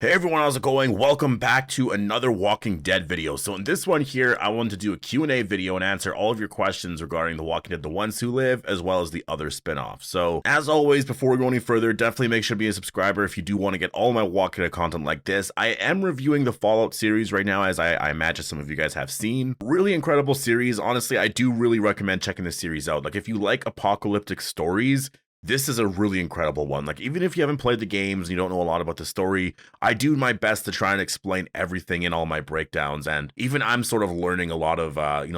Hey everyone, how's it going? Welcome back to another Walking Dead video. So in this one here, I wanted to do a Q&A video and answer all of your questions regarding The Walking Dead, The Ones Who Live, as well as the other spin-offs. So as always, before we go any further, definitely make sure to be a subscriber if you do want to get all my Walking Dead content like this. I am reviewing the Fallout series right now, as I imagine some of you guys have seen. Really incredible series. Honestly, I do really recommend checking this series out. Like if you like apocalyptic stories, this is a really incredible one. Like, even if you haven't played the games and you don't know a lot about the story, I do my best to try and explain everything in all my breakdowns. And even I'm sort of learning a lot of,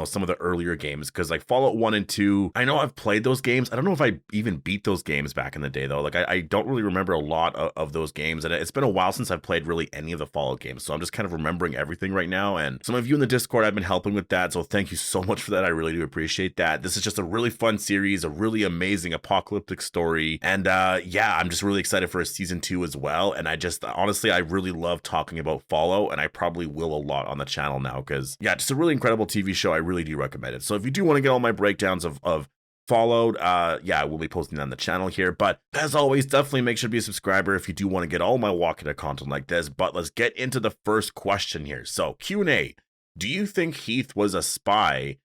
some of the earlier games, because like Fallout 1 and 2, I know I've played those games. I don't know if I even beat those games back in the day, though. Like, I don't really remember a lot of those games. And it's been a while since I've played really any of the Fallout games. So I'm just kind of remembering everything right now. And some of you in the Discord have been helping with that. So thank you so much for that. I really do appreciate that. This is just a really fun series, a really amazing apocalyptic story, and yeah, I'm just really excited for a season 2 as well. And I just honestly, I really love talking about Fallout, and I probably will a lot on the channel now, because yeah, just a really incredible TV show. I really do recommend it. So if you do want to get all my breakdowns of Fallout, yeah, I will be posting that on the channel here. But as always, definitely make sure to be a subscriber if you do want to get all my Walking Dead content like this. But let's get into the first question here. So Q&A: do you think Heath was a spy?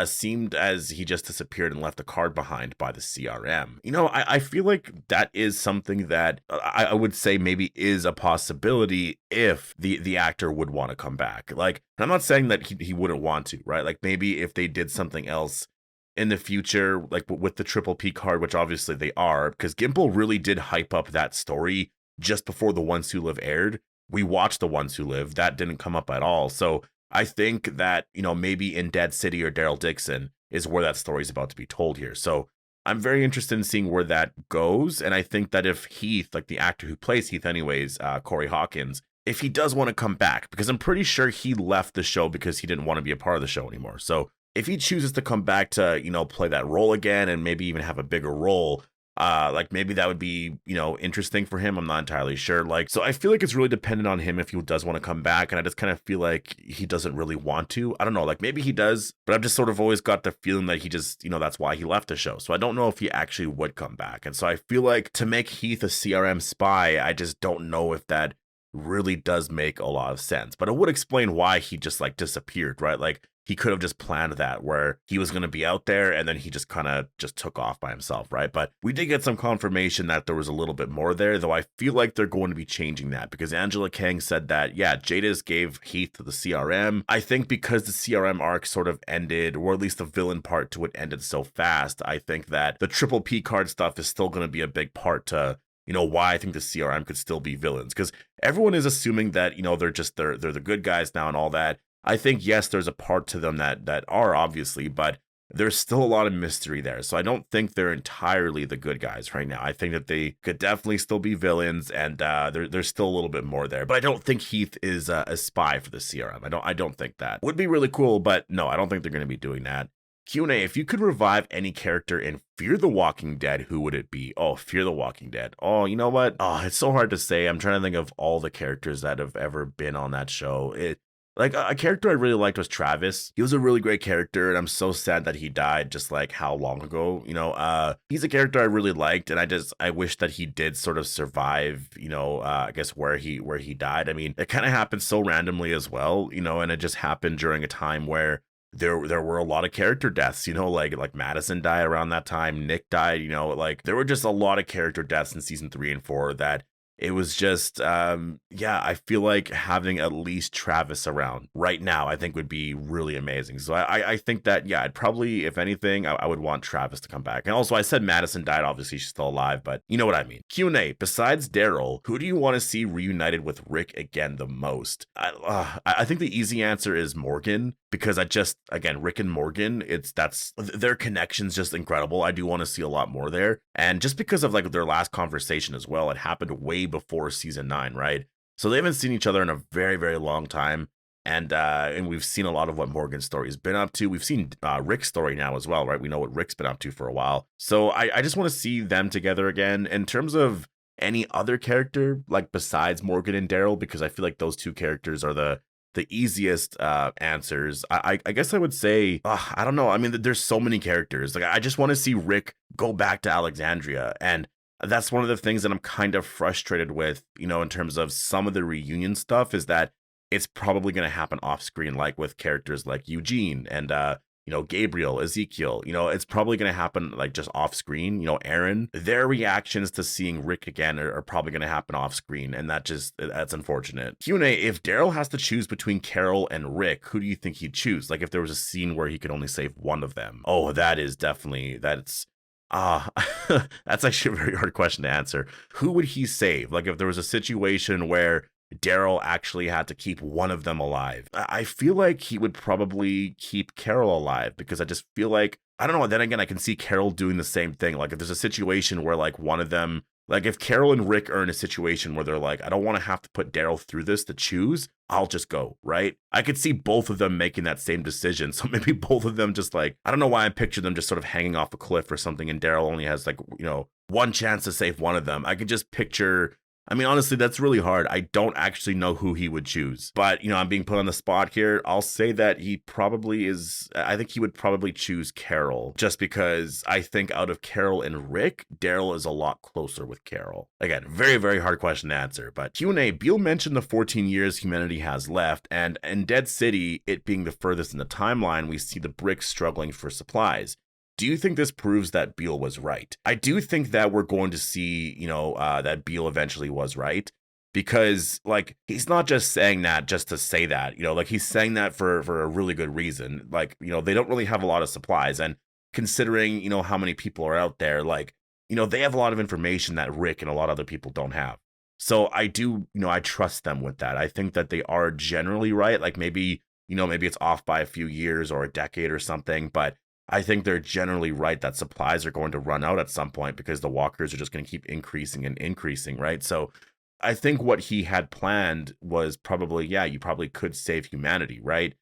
Seemed as he just disappeared and left a card behind by the CRM. You know, I feel like that is something that I would say maybe is a possibility if the actor would want to come back. Like, I'm not saying that he wouldn't want to, right? Like, maybe if they did something else in the future, like with the Triple P card, which obviously they are, because Gimple really did hype up that story just before The Ones Who Live aired. We watched The Ones Who Live. That didn't come up at all. So I think that, you know, maybe in Dead City or Daryl Dixon is where that story is about to be told here. So I'm very interested in seeing where that goes. And I think that if Heath, like the actor who plays Heath anyways, Corey Hawkins, if he does want to come back, because I'm pretty sure he left the show because he didn't want to be a part of the show anymore. So if he chooses to come back to, you know, play that role again and maybe even have a bigger role, like maybe that would be, you know, interesting for him. I'm not entirely sure. Like, so I feel like it's really dependent on him if he does want to come back. And I just kind of feel like he doesn't really want to. I don't know, like maybe he does, but I've just sort of always got the feeling that he just, you know, that's why he left the show. So I don't know if he actually would come back. And so I feel like to make Heath a CRM spy, I just don't know if that really does make a lot of sense. But it would explain why he just like disappeared, right? Like, he could have just planned that where he was going to be out there and then he just kind of just took off by himself, right? But we did get some confirmation that there was a little bit more there, though I feel like they're going to be changing that, because Angela Kang said that, yeah, Jadis gave Heath to the CRM. I think because the CRM arc sort of ended, or at least the villain part to it ended so fast, I think that the Triple P card stuff is still going to be a big part to, you know, why I think the CRM could still be villains, because everyone is assuming that, you know, they're the good guys now and all that. I think, yes, there's a part to them that are obviously, but there's still a lot of mystery there. So I don't think they're entirely the good guys right now. I think that they could definitely still be villains, and there's still a little bit more there. But I don't think Heath is a spy for the CRM. I don't think that. Would be really cool, but no, I don't think they're going to be doing that. Q&A: if you could revive any character in Fear the Walking Dead, who would it be? Oh, Fear the Walking Dead. Oh, you know what? Oh, it's so hard to say. I'm trying to think of all the characters that have ever been on that show. Like, a character I really liked was Travis. He was a really great character, and I'm so sad that he died just like how long ago, you know. He's a character I really liked, and I wish that he did sort of survive, you know, I guess where he died. I mean, it kind of happened so randomly as well, you know, and it just happened during a time where there were a lot of character deaths, you know, like Madison died around that time, Nick died, you know, like there were just a lot of character deaths in season 3 and 4 that it was just, yeah, I feel like having at least Travis around right now, I think would be really amazing. So I think that, yeah, I'd probably, if anything, I would want Travis to come back. And also, I said Madison died. Obviously, she's still alive, but you know what I mean. Q&A: besides Daryl, who do you want to see reunited with Rick again the most? I think the easy answer is Morgan, because again, Rick and Morgan, that's their connection's just incredible. I do want to see a lot more there. And just because of like their last conversation as well, it happened way before season 9, right? So they haven't seen each other in a very, very long time. And we've seen a lot of what Morgan's story has been up to. We've seen Rick's story now as well, right? We know what Rick's been up to for a while. So I just want to see them together again. In terms of any other character, like besides Morgan and Daryl, because I feel like those two characters are the easiest answers. I guess I would say, I don't know. I mean, there's so many characters. Like, I just want to see Rick go back to Alexandria. And That's one of the things that I'm kind of frustrated with, in terms of some of the reunion stuff, is that it's probably going to happen off screen, like with characters like Eugene and, Gabriel, Ezekiel. It's probably going to happen like just off screen. Aaron, their reactions to seeing Rick again are probably going to happen off screen. And that's unfortunate. Q&A, if Daryl has to choose between Carol and Rick, who do you think he'd choose? Like if there was a scene where he could only save one of them. Oh, Ah, that's actually a very hard question to answer. Who would he save? Like if there was a situation where Daryl actually had to keep one of them alive, I feel like he would probably keep Carol alive, because I just feel like, I don't know. Then again, I can see Carol doing the same thing. Like if there's a situation where like one of them, like if Carol and Rick are in a situation where they're like, I don't want to have to put Daryl through this to choose, I'll just go, right? I could see both of them making that same decision. So maybe both of them just like, I don't know why I picture them just sort of hanging off a cliff or something, and Daryl only has like, one chance to save one of them. I could just picture, I mean, honestly, that's really hard. I don't actually know who he would choose. But, I'm being put on the spot here. I'll say that I think he would probably choose Carol, just because I think out of Carol and Rick, Daryl is a lot closer with Carol. Again, very, very hard question to answer. But Q&A, Beale mentioned the 14 years humanity has left, and in Dead City, it being the furthest in the timeline, we see the bricks struggling for supplies. Do you think this proves that Beale was right? I do think that we're going to see, that Beale eventually was right, because like he's not just saying that just to say that, like he's saying that for a really good reason. Like, they don't really have a lot of supplies, and considering, how many people are out there, like, they have a lot of information that Rick and a lot of other people don't have. So I do, I trust them with that. I think that they are generally right. Like maybe it's off by a few years or a decade or something, but I think they're generally right that supplies are going to run out at some point, because the walkers are just going to keep increasing and increasing, right? So I think what he had planned was probably, yeah, you probably could save humanity, right?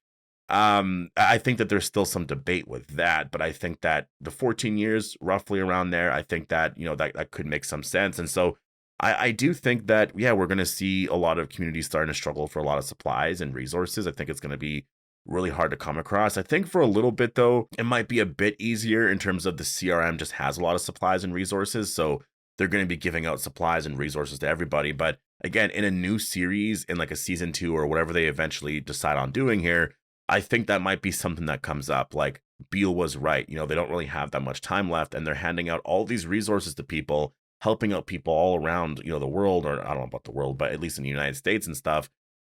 I think that there's still some debate with that, but I think that the 14 years, roughly around there, I think that, that could make some sense. And so I do think that, yeah, we're going to see a lot of communities starting to struggle for a lot of supplies and resources. I think it's going to be really hard to come across. I think for a little bit though, it might be a bit easier in terms of the CRM just has a lot of supplies and resources. So they're going to be giving out supplies and resources to everybody. But again, in a new series, in like a season 2 or whatever they eventually decide on doing here, I think that might be something that comes up. Like Beale was right. They don't really have that much time left, and they're handing out all these resources to people, helping out people all around, the world, or I don't know about the world, but at least in the United States and stuff.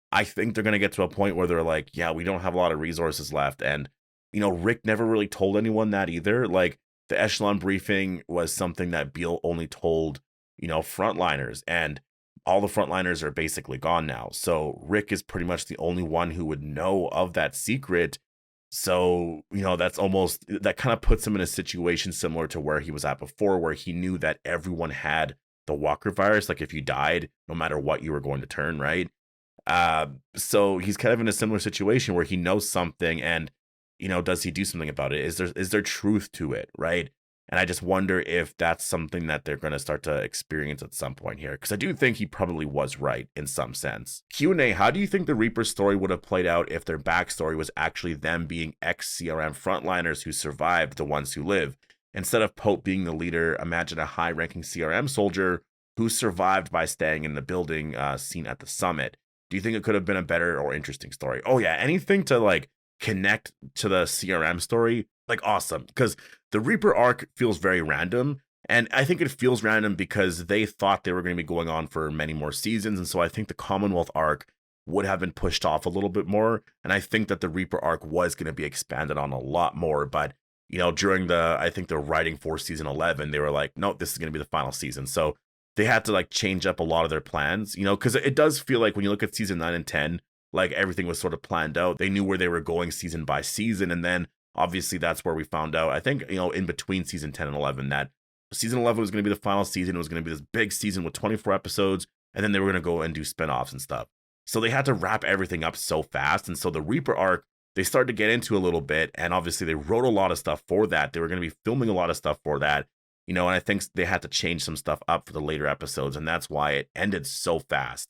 I think they're going to get to a point where they're like, yeah, we don't have a lot of resources left. And, Rick never really told anyone that either. Like the Echelon briefing was something that Beale only told, frontliners, and all the frontliners are basically gone now. So Rick is pretty much the only one who would know of that secret. So, that kind of puts him in a situation similar to where he was at before, where he knew that everyone had the Walker virus. Like if you died, no matter what, you were going to turn, right? So he's kind of in a similar situation where he knows something, and, does he do something about it? Is there truth to it, right? And I just wonder if that's something that they're going to start to experience at some point here, because I do think he probably was right in some sense. Q&A, how do you think the Reaper story would have played out if their backstory was actually them being ex-CRM frontliners who survived, the ones who live? Instead of Pope being the leader, imagine a high-ranking CRM soldier who survived by staying in the building seen at the summit. Do you think it could have been a better or interesting story? Oh yeah, anything to like connect to the CRM story, like awesome. Because the Reaper arc feels very random, and I think it feels random because they thought they were going to be going on for many more seasons, and so I think the Commonwealth arc would have been pushed off a little bit more, and I think that the Reaper arc was going to be expanded on a lot more, but during the writing for season 11, they were like, no, this is going to be the final season, so they had to like change up a lot of their plans, because it does feel like when you look at season 9 and 10, like everything was sort of planned out. They knew where they were going season by season. And then obviously that's where we found out, I think, in between season 10 and 11, that season 11 was going to be the final season. It was going to be this big season with 24 episodes. And then they were going to go and do spinoffs and stuff. So they had to wrap everything up so fast. And so the Reaper arc, they started to get into a little bit. And obviously they wrote a lot of stuff for that. They were going to be filming a lot of stuff for that. And I think they had to change some stuff up for the later episodes, and that's why it ended so fast.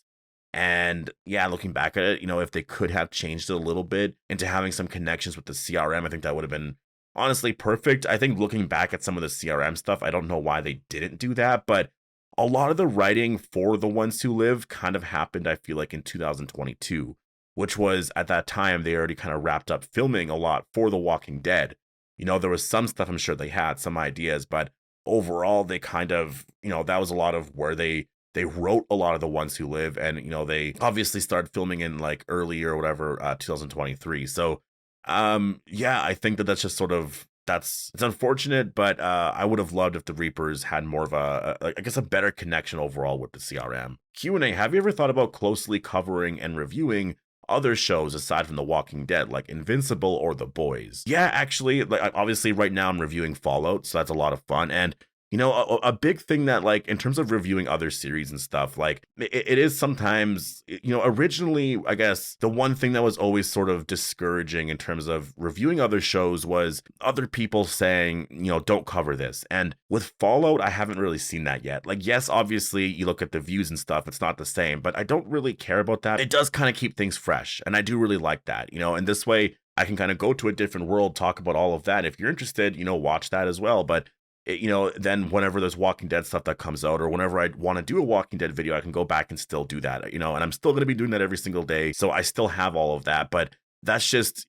And yeah, looking back at it, if they could have changed it a little bit into having some connections with the CRM, I think that would have been honestly perfect. I think looking back at some of the CRM stuff, I don't know why they didn't do that, but a lot of the writing for The Ones Who Live kind of happened, I feel like, in 2022, which was at that time they already kind of wrapped up filming a lot for The Walking Dead. There was some stuff I'm sure they had, some ideas, but overall they kind of, that was a lot of where they wrote a lot of The Ones Who Live, and they obviously started filming in like early or whatever 2023. So yeah, I think that's just sort of, it's unfortunate, but I would have loved if the Reapers had more of I guess a better connection overall with the CRM. Q&A, have you ever thought about closely covering and reviewing other shows aside from The Walking Dead, like Invincible or The Boys? Yeah, actually, like obviously right now I'm reviewing Fallout, so that's a lot of fun. And a big thing that, like, in terms of reviewing other series and stuff, like, it is sometimes, originally, I guess, the one thing that was always sort of discouraging in terms of reviewing other shows was other people saying, don't cover this. And with Fallout, I haven't really seen that yet. Like, yes, obviously, you look at the views and stuff, it's not the same, but I don't really care about that. It does kind of keep things fresh, and I do really like that, and this way, I can kind of go to a different world, talk about all of that. If you're interested, watch that as well. But then whenever there's Walking Dead stuff that comes out, or whenever I want to do a Walking Dead video, I can go back and still do that, and I'm still going to be doing that every single day. So I still have all of that, but that's just,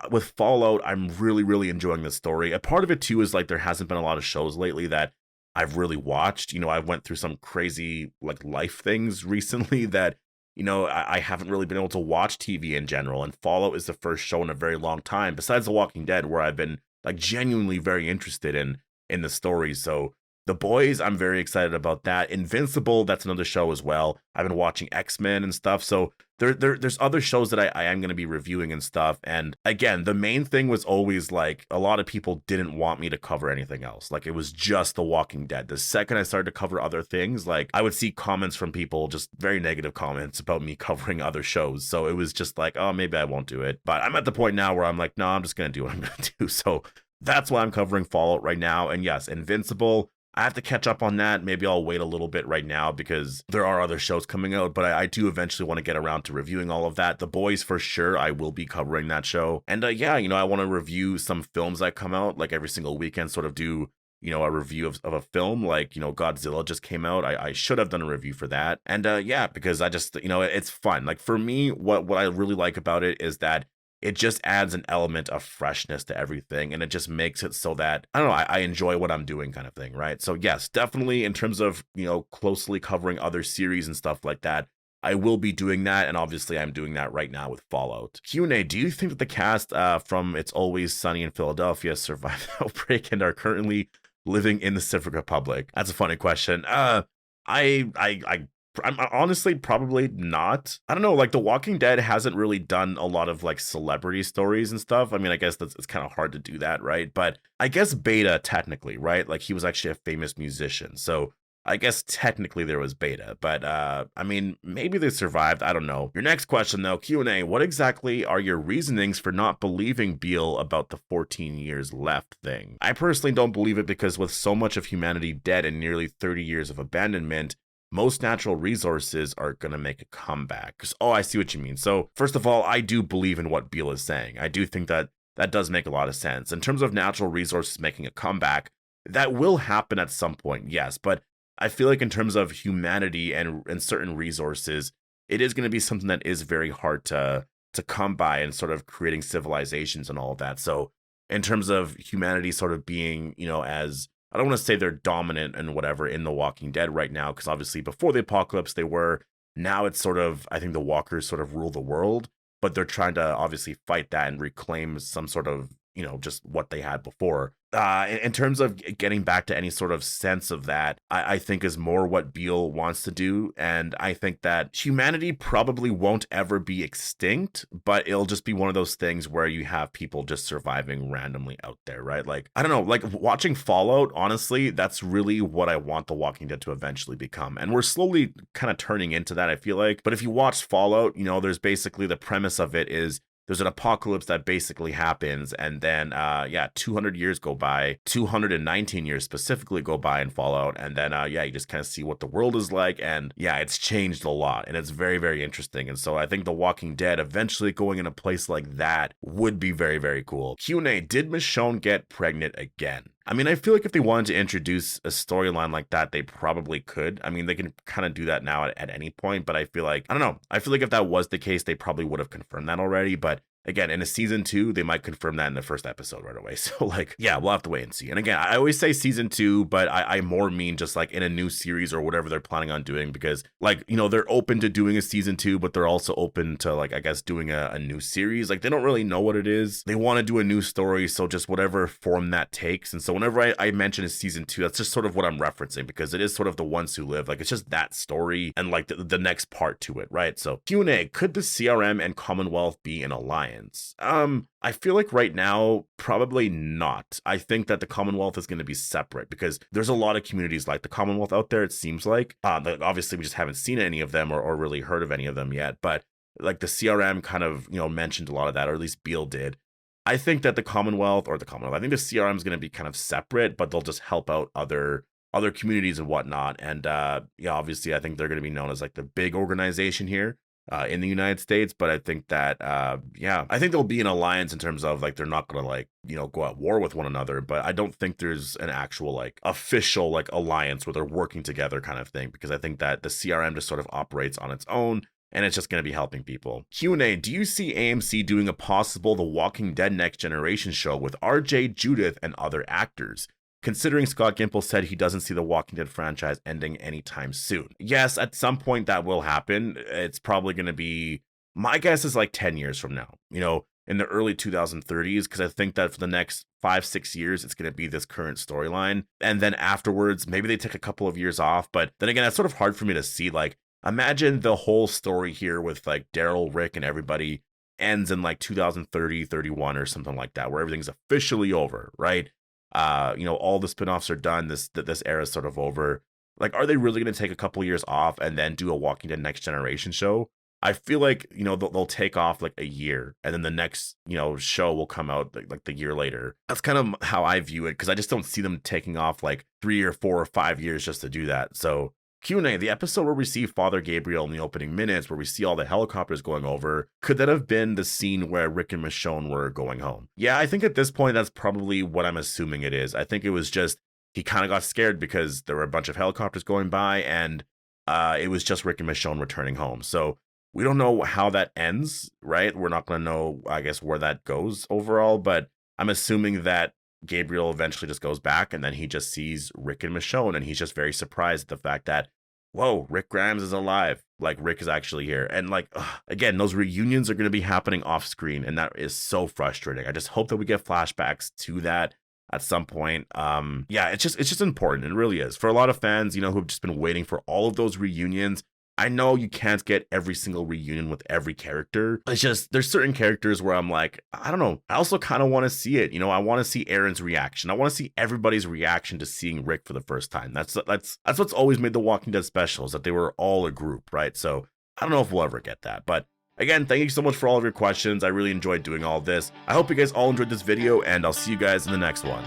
with Fallout, I'm really, really enjoying the story. A part of it too is like, there hasn't been a lot of shows lately that I've really watched. I went through some crazy like life things recently that, I haven't really been able to watch TV in general. And Fallout is the first show in a very long time, besides The Walking Dead, where I've been like genuinely very interested in the stories. So The Boys, I'm very excited about that. Invincible, that's another show as well. I've been watching X-Men and stuff. So there's other shows that I am going to be reviewing and stuff. And again, the main thing was always like, a lot of people didn't want me to cover anything else. Like, it was just The Walking Dead. The second I started to cover other things, like, I would see comments from people, just very negative comments about me covering other shows. So it was just like, oh, maybe I won't do it. But I'm at the point now where I'm like, no, I'm just going to do what I'm going to do. So that's why I'm covering Fallout right now. And yes, Invincible, I have to catch up on that. Maybe I'll wait a little bit right now because there are other shows coming out, but I do eventually want to get around to reviewing all of that. The Boys, for sure, I will be covering that show. And yeah, I want to review some films that come out like every single weekend, sort of do, a review of a film. Like, Godzilla just came out. I should have done a review for that. And yeah, because I just, it's fun. Like, for me, what I really like about it is that it just adds an element of freshness to everything, and it just makes it so that, I don't know, I enjoy what I'm doing, kind of thing, right? So yes, definitely in terms of, closely covering other series and stuff like that, I will be doing that, and obviously I'm doing that right now with Fallout. Q&A, do you think that the cast from It's Always Sunny in Philadelphia survived the outbreak and are currently living in the Civic Republic? That's a funny question. I'm honestly probably not. I don't know, like, The Walking Dead hasn't really done a lot of like celebrity stories and stuff. I mean, I guess it's kind of hard to do that, right? But I guess Beta, technically, right? Like, he was actually a famous musician. So I guess technically there was Beta, but I mean, maybe they survived. I don't know. Your next question though, Q&A, what exactly are your reasonings for not believing Beale about the 14 years left thing? I personally don't believe it because with so much of humanity dead and nearly 30 years of abandonment, most natural resources are going to make a comeback. Oh, I see what you mean. So first of all, I do believe in what Beale is saying. I do think that does make a lot of sense. In terms of natural resources making a comeback, that will happen at some point, yes. But I feel like in terms of humanity and certain resources, it is going to be something that is very hard to come by in sort of creating civilizations and all of that. So in terms of humanity sort of being, as, I don't want to say they're dominant and whatever in The Walking Dead right now, because obviously before the apocalypse they were. Now it's sort of, I think the walkers sort of rule the world, but they're trying to obviously fight that and reclaim some sort of, just what they had before. In terms of getting back to any sort of sense of that, I think is more what Beale wants to do. And I think that humanity probably won't ever be extinct, but it'll just be one of those things where you have people just surviving randomly out there, right? Like, I don't know, like watching Fallout, honestly, that's really what I want The Walking Dead to eventually become. And we're slowly kind of turning into that, I feel like. But if you watch Fallout, there's basically the premise of it is, there's an apocalypse that basically happens, and then 200 years go by, 219 years specifically go by in Fallout, and then you just kind of see what the world is like, and yeah, it's changed a lot, and it's very, very interesting. And so I think The Walking Dead eventually going in a place like that would be very, very cool. Q&A, did Michonne get pregnant again? I mean, I feel like if they wanted to introduce a storyline like that, they probably could. I mean, they can kind of do that now at any point, but I feel like, I don't know. I feel like if that was the case, they probably would have confirmed that already. But again, in a season 2, they might confirm that in the first episode right away. So like, yeah, we'll have to wait and see. And again, I always say season 2, but I more mean just like in a new series or whatever they're planning on doing, because like, you know, they're open to doing a season 2, but they're also open to like, I guess, doing a new series. Like they don't really know what it is. They want to do a new story. So just whatever form that takes. And so whenever I mention a season 2, that's just sort of what I'm referencing, because it is sort of the ones who live. Like it's just that story and like the next part to it, right? So Q&A, could the CRM and Commonwealth be an alliance? I feel like right now, probably not. I think that the Commonwealth is going to be separate because there's a lot of communities like the Commonwealth out there, it seems like. Obviously, we just haven't seen any of them or really heard of any of them yet. But like the CRM kind of, you know, mentioned a lot of that, or at least Beale did. I think that the Commonwealth, I think the CRM is going to be kind of separate, but they'll just help out other communities and whatnot. And yeah, obviously, I think they're going to be known as like the big organization here. In the United States, but I think that yeah, I think there'll be an alliance in terms of like they're not gonna like, you know, go at war with one another, but I don't think there's an actual like official like alliance where they're working together kind of thing, because I think that the CRM just sort of operates on its own and it's just going to be helping people. Q&A, do you see AMC doing a possible The Walking Dead Next Generation show with RJ, Judith, and other actors? Considering Scott Gimple said he doesn't see the Walking Dead franchise ending anytime soon. Yes, at some point that will happen. It's probably going to be, my guess is like 10 years from now, you know, in the early 2030s, because I think that for the next 5-6 years, it's going to be this current storyline. And then afterwards, maybe they take a couple of years off. But then again, that's sort of hard for me to see. Like, imagine the whole story here with like Daryl, Rick, and everybody ends in like 2030, 31 or something like that, where everything's officially over, right? You know, all the spinoffs are done. This era is sort of over. Like, are they really going to take a couple years off and then do a Walking Dead Next Generation show? I feel like, you know, they'll take off like a year and then the next, you know, show will come out like the year later. That's kind of how I view it, because I just don't see them taking off like 3 or 4 or 5 years just to do that. So Q&A, the episode where we see Father Gabriel in the opening minutes, where we see all the helicopters going over, could that have been the scene where Rick and Michonne were going home? Yeah, I think at this point, that's probably what I'm assuming it is. I think it was just, he kind of got scared because there were a bunch of helicopters going by, and it was just Rick and Michonne returning home. So we don't know how that ends, right? We're not going to know, I guess, where that goes overall, but I'm assuming that Gabriel eventually just goes back and then he just sees Rick and Michonne, and he's just very surprised at the fact that, whoa, Rick Grimes is alive. Like, Rick is actually here. And like, again, those reunions are going to be happening off screen, and that is so frustrating. I just hope that we get flashbacks to that at some point. Yeah, it's just important. It really is. For a lot of fans, you know, who've just been waiting for all of those reunions, I know you can't get every single reunion with every character. It's just, there's certain characters where I'm like, I don't know. I also kind of want to see it. You know, I want to see Aaron's reaction. I want to see everybody's reaction to seeing Rick for the first time. That's what's always made The Walking Dead special, is that they were all a group, right? So I don't know if we'll ever get that, but again, thank you so much for all of your questions. I really enjoyed doing all of this. I hope you guys all enjoyed this video, and I'll see you guys in the next one.